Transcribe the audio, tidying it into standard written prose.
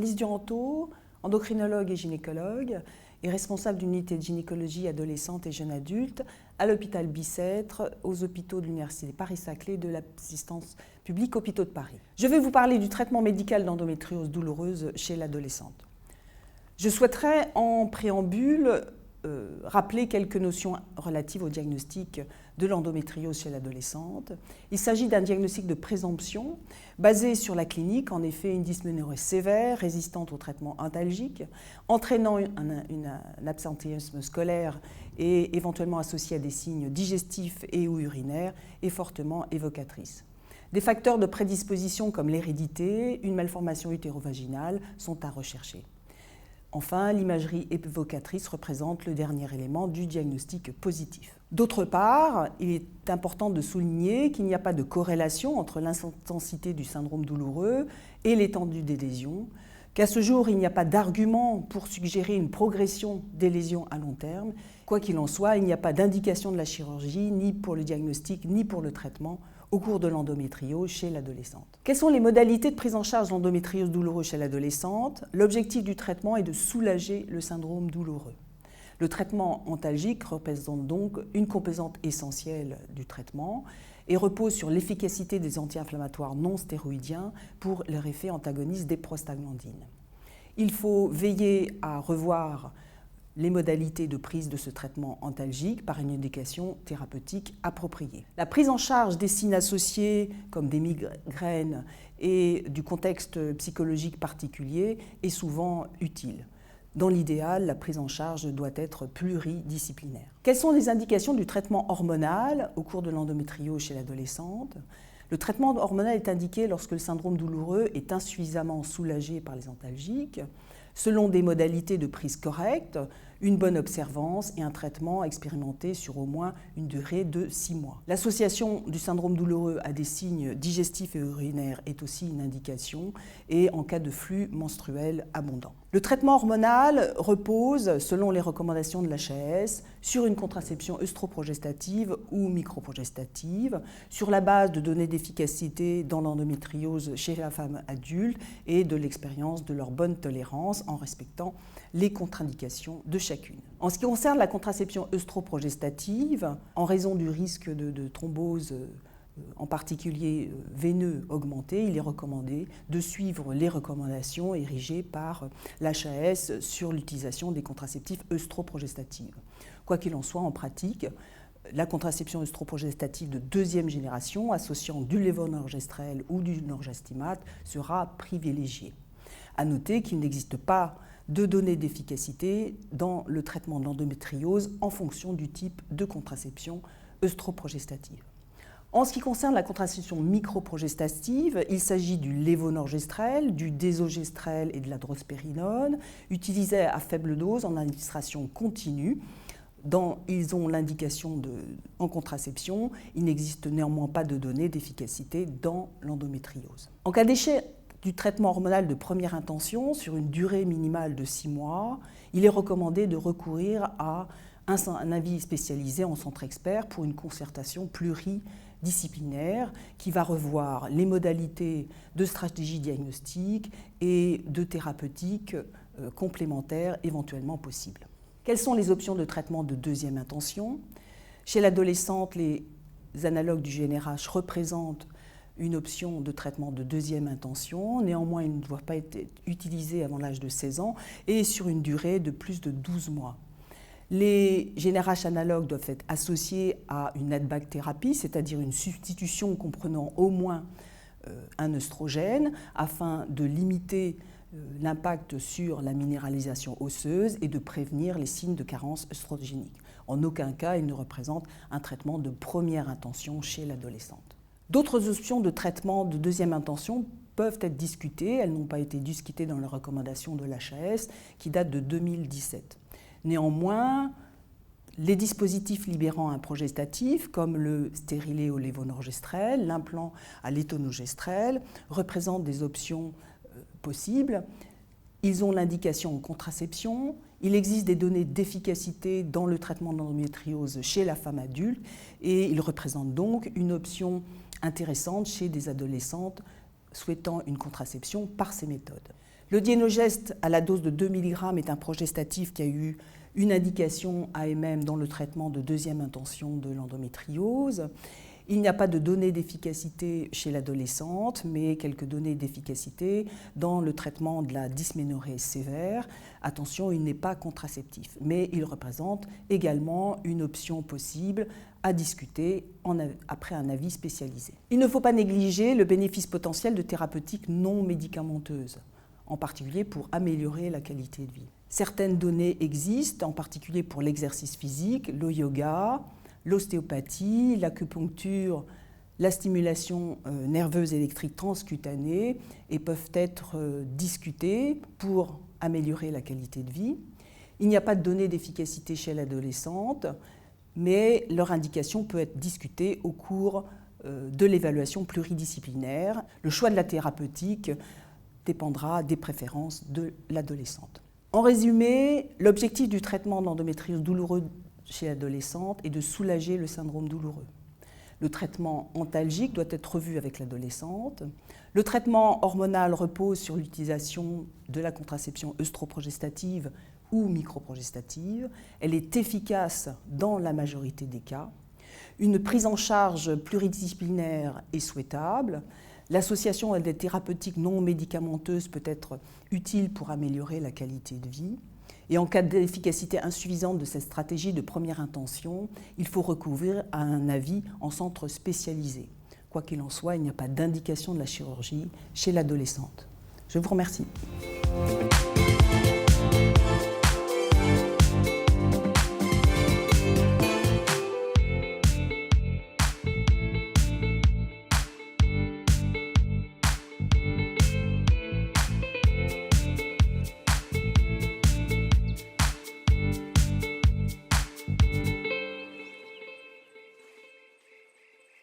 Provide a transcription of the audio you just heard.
Lise Duranteau, endocrinologue et gynécologue, est responsable d'unité de gynécologie adolescente et jeune adulte à l'hôpital Bicêtre, aux hôpitaux de l'Université Paris-Saclay de l'assistance publique Hôpitaux de Paris. Je vais vous parler du traitement médical d'endométriose douloureuse chez l'adolescente. Je souhaiterais en préambule rappeler quelques notions relatives au diagnostic de l'endométriose chez l'adolescente. Il s'agit d'un diagnostic de présomption basé sur la clinique, en effet une dysménorrhée sévère résistante au traitement antalgique, entraînant un absentéisme scolaire et éventuellement associé à des signes digestifs et ou urinaires et fortement évocatrices. Des facteurs de prédisposition comme l'hérédité, une malformation utérovaginale sont à rechercher. Enfin, l'imagerie évocatrice représente le dernier élément du diagnostic positif. D'autre part, il est important de souligner qu'il n'y a pas de corrélation entre l'intensité du syndrome douloureux et l'étendue des lésions, qu'à ce jour, il n'y a pas d'argument pour suggérer une progression des lésions à long terme. Quoi qu'il en soit, il n'y a pas d'indication de la chirurgie, ni pour le diagnostic, ni pour le traitement, au cours de l'endométriose chez l'adolescente. Quelles sont les modalités de prise en charge de l'endométriose douloureuse chez l'adolescente? L'objectif du traitement est de soulager le syndrome douloureux. Le traitement antalgique représente donc une composante essentielle du traitement et repose sur l'efficacité des anti-inflammatoires non stéroïdiens pour leur effet antagoniste des prostaglandines. Il faut veiller à revoir les modalités de prise de ce traitement antalgique par une indication thérapeutique appropriée. La prise en charge des signes associés comme des migraines et du contexte psychologique particulier est souvent utile. Dans l'idéal, la prise en charge doit être pluridisciplinaire. Quelles sont les indications du traitement hormonal au cours de l'endométriose chez l'adolescente? Le traitement hormonal est indiqué lorsque le syndrome douloureux est insuffisamment soulagé par les antalgiques, selon des modalités de prise correctes, une bonne observance et un traitement expérimenté sur au moins une durée de 6 mois. L'association du syndrome douloureux à des signes digestifs et urinaires est aussi une indication, et en cas de flux menstruel abondant. Le traitement hormonal repose, selon les recommandations de l'HAS, sur une contraception œstroprogestative ou microprogestative, sur la base de données d'efficacité dans l'endométriose chez la femme adulte et de l'expérience de leur bonne tolérance en respectant les contre-indications de chacune. En ce qui concerne la contraception œstroprogestative, en raison du risque de thrombose, en particulier veineux augmenté, il est recommandé de suivre les recommandations érigées par l'HAS sur l'utilisation des contraceptifs œstroprogestatifs. Quoi qu'il en soit, en pratique, la contraception œstroprogestative de deuxième génération, associant du lévonorgestrel ou du norgestimate, sera privilégiée. À noter qu'il n'existe pas de données d'efficacité dans le traitement de l'endométriose en fonction du type de contraception œstroprogestative. En ce qui concerne la contraception microprogestative, il s'agit du lévonorgestrel, du désogestrel et de la drospirinone, utilisés à faible dose en administration continue. Ils ont l'indication en contraception, il n'existe néanmoins pas de données d'efficacité dans l'endométriose. En cas d'échec du traitement hormonal de première intention sur une durée minimale de 6 mois, il est recommandé de recourir à un avis spécialisé en centre expert pour une concertation pluridisciplinaire qui va revoir les modalités de stratégie diagnostique et de thérapeutique complémentaires éventuellement possibles. Quelles sont les options de traitement de deuxième intention? Chez l'adolescente, les analogues du GnRH représentent une option de traitement de deuxième intention. Néanmoins, il ne doit pas être utilisé avant l'âge de 16 ans et sur une durée de plus de 12 mois. Les GnRH analogues doivent être associés à une add-back thérapie, c'est-à-dire une substitution comprenant au moins un œstrogène afin de limiter l'impact sur la minéralisation osseuse et de prévenir les signes de carence œstrogénique. En aucun cas, il ne représente un traitement de première intention chez l'adolescente. D'autres options de traitement de deuxième intention peuvent être discutées. Elles n'ont pas été discutées dans les recommandations de l'HAS qui datent de 2017. Néanmoins, les dispositifs libérant un progestatif, comme le stérilet au lévonorgestrel, l'implant à l'étonogestrel, représentent des options possibles. Ils ont l'indication en contraception. Il existe des données d'efficacité dans le traitement de l'endométriose chez la femme adulte et ils représentent donc une option intéressante chez des adolescentes souhaitant une contraception par ces méthodes. Le Dienogest à la dose de 2 mg est un progestatif qui a eu une indication AMM dans le traitement de deuxième intention de l'endométriose. Il n'y a pas de données d'efficacité chez l'adolescente, mais quelques données d'efficacité dans le traitement de la dysménorrhée sévère. Attention, il n'est pas contraceptif, mais il représente également une option possible à discuter après un avis spécialisé. Il ne faut pas négliger le bénéfice potentiel de thérapeutiques non médicamenteuses, en particulier pour améliorer la qualité de vie. Certaines données existent, en particulier pour l'exercice physique, le yoga, l'ostéopathie, l'acupuncture, la stimulation nerveuse électrique transcutanée et peuvent être discutées pour améliorer la qualité de vie. Il n'y a pas de données d'efficacité chez l'adolescente, mais leur indication peut être discutée au cours de l'évaluation pluridisciplinaire. Le choix de la thérapeutique dépendra des préférences de l'adolescente. En résumé, l'objectif du traitement d'endométriose douloureux chez l'adolescente est de soulager le syndrome douloureux. Le traitement antalgique doit être revu avec l'adolescente. Le traitement hormonal repose sur l'utilisation de la contraception œstroprogestative ou microprogestative. Elle est efficace dans la majorité des cas. Une prise en charge pluridisciplinaire est souhaitable. L'association à des thérapeutiques non médicamenteuses peut être utile pour améliorer la qualité de vie. Et en cas d'efficacité insuffisante de cette stratégie de première intention, il faut recourir à un avis en centre spécialisé. Quoi qu'il en soit, il n'y a pas d'indication de la chirurgie chez l'adolescente. Je vous remercie.